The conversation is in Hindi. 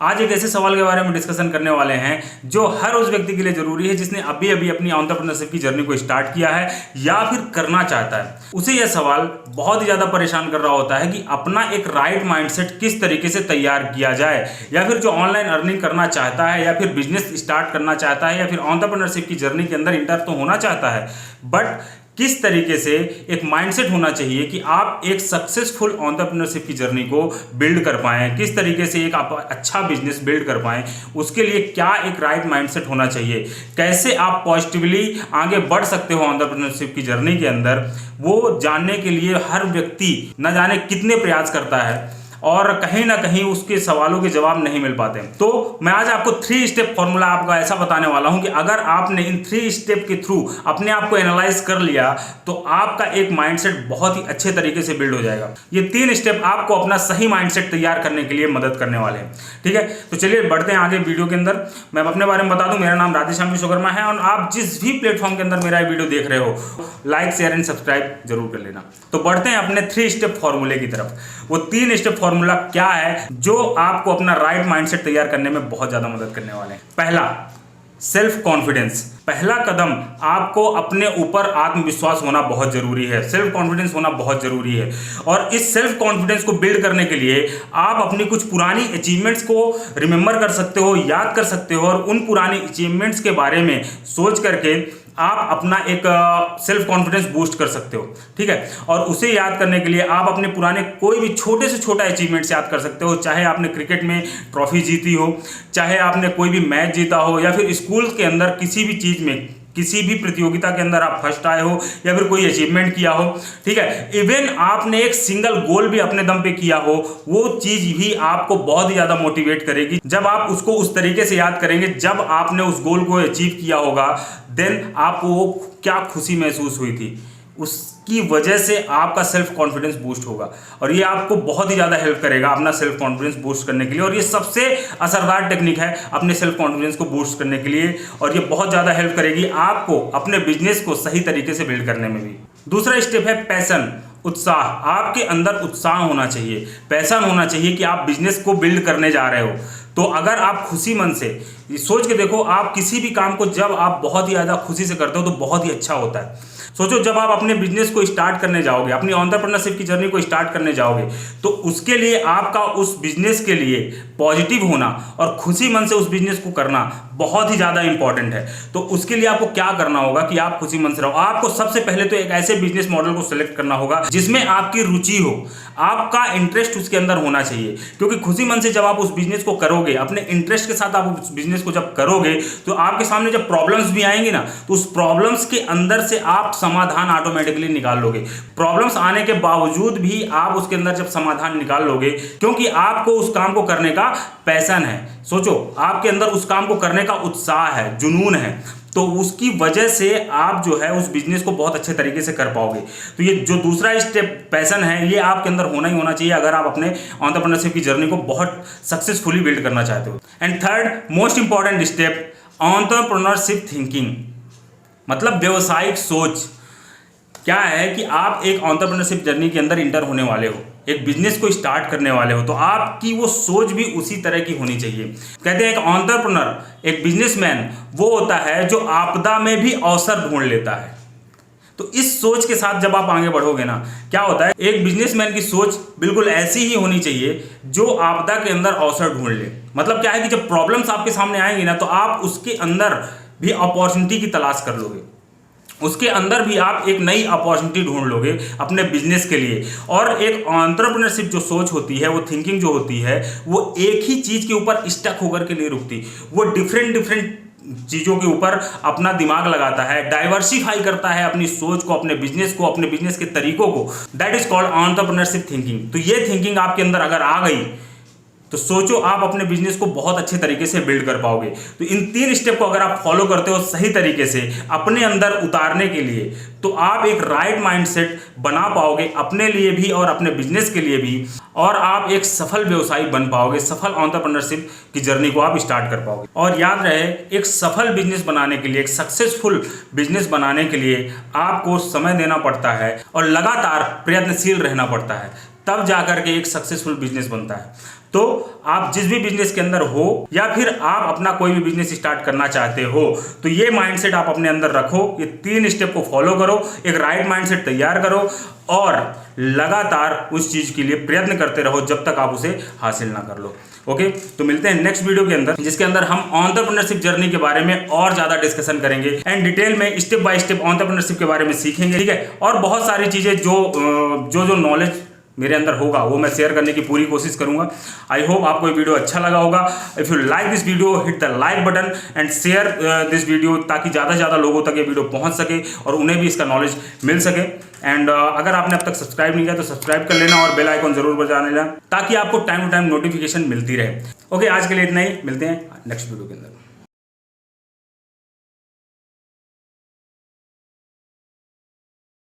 आज एक ऐसे सवाल के बारे में डिस्कशन करने वाले हैं जो हर उस व्यक्ति के लिए जरूरी है जिसने अभी अभी अपनी एंटरप्रेन्योरशिप की जर्नी को स्टार्ट किया है या फिर करना चाहता है। उसे यह सवाल बहुत ही ज्यादा परेशान कर रहा होता है कि अपना एक राइट माइंडसेट किस तरीके से तैयार किया जाए, या फिर जो ऑनलाइन अर्निंग करना चाहता है या फिर बिजनेस स्टार्ट करना चाहता है या फिर एंटरप्रेन्योरशिप की जर्नी के अंदर इंटर तो होना चाहता है, बट किस तरीके से एक माइंडसेट होना चाहिए कि आप एक सक्सेसफुल एंटरप्रेन्योरशिप की जर्नी को बिल्ड कर पाएं, किस तरीके से एक आप अच्छा बिजनेस बिल्ड कर पाएं, उसके लिए क्या एक राइट माइंडसेट होना चाहिए, कैसे आप पॉजिटिवली आगे बढ़ सकते हो एंटरप्रेन्योरशिप की जर्नी के अंदर, वो जानने के लिए हर व्यक्ति न जाने कितने प्रयास करता है और कहीं ना कहीं उसके सवालों के जवाब नहीं मिल पाते। तो मैं आज आपको 3 स्टेप फॉर्मूला आपका ऐसा बताने वाला हूं कि अगर आपने इन 3 स्टेप के थ्रू अपने आप को एनालाइज कर लिया तो आपका एक माइंडसेट बहुत ही अच्छे तरीके से बिल्ड हो जाएगा। ये 3 स्टेप आपको अपना सही माइंडसेट तैयार करने के लिए मदद करने वाले हैं। ठीक है, तो चलिए बढ़ते हैं आगे वीडियो के अंदर। मैं अपने बारे में बता दूं, मेरा नाम राधेश्याम विश्वकर्मा है और आप जिस भी प्लेटफॉर्म के अंदर मेरा वीडियो देख रहे हो, लाइक शेयर एंड सब्सक्राइब जरूर कर लेना। तो बढ़ते हैं अपने 3 स्टेप फॉर्मूले की तरफ। वो 3 स्टेप फॉर्मूला क्या है जो आपको अपना राइट माइंडसेट तैयार करने में बहुत ज्यादा मदद करने वाले हैं। पहला, सेल्फ कॉन्फिडेंस। पहला कदम, आपको अपने ऊपर आत्मविश्वास होना बहुत जरूरी है, सेल्फ कॉन्फिडेंस होना बहुत जरूरी है। और इस सेल्फ कॉन्फिडेंस को बिल्ड करने के लिए आप अपनी कुछ पुरानी अचीवमेंट्स को रिमेंबर कर सकते हो, याद कर सकते हो और उन पुरानी अचीवमेंट्स के बारे में सोच करके आप अपना एक सेल्फ कॉन्फिडेंस बूस्ट कर सकते हो। ठीक है, और उसे याद करने के लिए आप अपने पुराने कोई भी छोटे से छोटा अचीवमेंट्स याद कर सकते हो, चाहे आपने क्रिकेट में ट्रॉफी जीती हो, चाहे आपने कोई भी मैच जीता हो, या फिर स्कूल के अंदर किसी भी चीज़ में किसी भी प्रतियोगिता के अंदर आप फर्स्ट आए हो या फिर कोई अचीवमेंट किया हो। ठीक है, इवन आपने एक सिंगल गोल भी अपने दम पे किया हो, वो चीज भी आपको बहुत ही ज्यादा मोटिवेट करेगी। जब आप उसको उस तरीके से याद करेंगे, जब आपने उस गोल को अचीव किया होगा, देन आपको क्या खुशी महसूस हुई थी, उसकी वजह से आपका सेल्फ कॉन्फिडेंस बूस्ट होगा और ये आपको बहुत ही ज़्यादा हेल्प करेगा अपना सेल्फ कॉन्फिडेंस बूस्ट करने के लिए। और ये सबसे असरदार टेक्निक है अपने सेल्फ कॉन्फिडेंस को बूस्ट करने के लिए, और ये बहुत ज़्यादा हेल्प करेगी आपको अपने बिजनेस को सही तरीके से बिल्ड करने में भी। दूसरा स्टेप है पैशन, उत्साह। आपके अंदर उत्साह होना चाहिए, पैशन होना चाहिए कि आप बिजनेस को बिल्ड करने जा रहे हो। तो अगर आप खुशी मन से सोच के देखो, आप किसी भी काम को जब आप बहुत ही ज़्यादा खुशी से करते हो तो बहुत ही अच्छा होता है। सोचो, जब आप अपने बिजनेस को स्टार्ट करने जाओगे, अपनी एंटरप्रेन्योरशिप की जर्नी को स्टार्ट करने जाओगे, तो उसके लिए आपका उस बिजनेस के लिए पॉजिटिव होना और खुशी मन से उस बिजनेस को करना बहुत ही ज़्यादा इंपॉर्टेंट है। तो उसके लिए आपको क्या करना होगा कि आप खुशी मन से रहो। आपको सबसे पहले तो एक ऐसे बिजनेस मॉडल को सिलेक्ट करना होगा जिसमें आपकी रुचि हो, आपका इंटरेस्ट उसके अंदर होना चाहिए। क्योंकि खुशी मन से जब आप उस बिजनेस को करोगे, अपने इंटरेस्ट के साथ आप उस बिजनेस को जब करोगे, तो आपके सामने जब प्रॉब्लम्स भी आएंगी ना, तो उस प्रॉब्लम्स के अंदर से आप समाधान ऑटोमेटिकली निकाल लोगे। प्रॉब्लम्स आने के बावजूद भी आप उसके अंदर जब समाधान निकाल लोगे, क्योंकि आपको उस काम को करने का पैशन है। सोचो, आपके अंदर उस काम को करने का उत्साह है, जुनून है, तो उसकी वजह से आप जो है उस बिजनेस को बहुत अच्छे तरीके से कर पाओगे। तो ये जो दूसरा स्टेप पैशन है, ये आपके अंदर होना ही होना चाहिए अगर आप अपने एंटरप्रेन्योरशिप की जर्नी को बहुत सक्सेसफुली बिल्ड करना चाहते हो। And third most important step, entrepreneurship thinking, मतलब व्यवसायिक सोच। क्या है कि आप एक एंटरप्रेन्योरशिप जर्नी के अंदर इंटर होने वाले हो, एक बिजनेस को स्टार्ट करने वाले हो, तो आपकी वो सोच भी उसी तरह की होनी चाहिए। कहते हैं एक एंटरप्रेन्योर, एक बिजनेसमैन वो होता है जो आपदा में भी अवसर ढूंढ लेता है। तो इस सोच के साथ जब आप आगे बढ़ोगे ना, क्या होता है, एक बिजनेसमैन की सोच बिल्कुल ऐसी ही होनी चाहिए जो आपदा के अंदर अवसर ढूंढ ले। मतलब क्या है कि जब प्रॉब्लम्स आपके सामने आएंगी ना, तो आप उसके अंदर भी अपॉर्चुनिटी की तलाश कर लोगे, उसके अंदर भी आप एक नई अपॉर्चुनिटी ढूंढ लोगे अपने बिजनेस के लिए। और एक एंटरप्रेन्योरशिप जो सोच होती है, वो थिंकिंग जो होती है, वो एक ही चीज के ऊपर स्टक होकर के नहीं रुकती, वो डिफरेंट चीज़ों के ऊपर अपना दिमाग लगाता है, डाइवर्सिफाई करता है अपनी सोच को, अपने बिजनेस को, अपने बिजनेस के तरीकों को। That is called entrepreneurship thinking. तो ये थिंकिंग आपके अंदर अगर आ गई तो सोचो, आप अपने बिजनेस को बहुत अच्छे तरीके से बिल्ड कर पाओगे। तो इन 3 स्टेप को अगर आप फॉलो करते हो सही तरीके से अपने अंदर उतारने के लिए, तो आप एक राइट माइंडसेट बना पाओगे अपने लिए भी और अपने बिजनेस के लिए भी, और आप एक सफल व्यवसायी बन पाओगे, सफल एंटरप्रेन्योरशिप की जर्नी को आप स्टार्ट कर पाओगे। और याद रहे, एक सफल बिजनेस बनाने के लिए, एक सक्सेसफुल बिजनेस बनाने के लिए आपको समय देना पड़ता है और लगातार प्रयत्नशील रहना पड़ता है, तब जाकर के एक सक्सेसफुल बिजनेस बनता है। तो आप जिस भी बिजनेस के अंदर हो या फिर आप अपना कोई भी बिजनेस स्टार्ट करना चाहते हो, तो ये माइंडसेट आप अपने अंदर रखो, ये 3 स्टेप को फॉलो करो, एक राइट माइंडसेट तैयार करो और लगातार उस चीज के लिए प्रयत्न करते रहो जब तक आप उसे हासिल ना कर लो। ओके, तो मिलते हैं नेक्स्ट वीडियो के अंदर, जिसके अंदर हम एंटरप्रेन्योरशिप जर्नी के बारे में और ज्यादा डिस्कशन करेंगे एंड डिटेल में स्टेप बाय स्टेप एंटरप्रेन्योरशिप के बारे में सीखेंगे, ठीक है। और बहुत सारी चीजें जो नॉलेज मेरे अंदर होगा वो मैं शेयर करने की पूरी कोशिश करूंगा। आई होप आपको ये वीडियो अच्छा लगा होगा। If you like this video, hit the like button and share this video, ताकि ज़्यादा से ज़्यादा लोगों तक ये वीडियो पहुंच सके और उन्हें भी इसका नॉलेज मिल सके। एंड अगर आपने अब तक सब्सक्राइब नहीं किया तो सब्सक्राइब कर लेना और बेल आइकॉन जरूर बजा लेना, ताकि आपको टाइम टू टाइम नोटिफिकेशन मिलती रहे। ओके, आज के लिए इतना ही, मिलते हैं नेक्स्ट वीडियो के अंदर।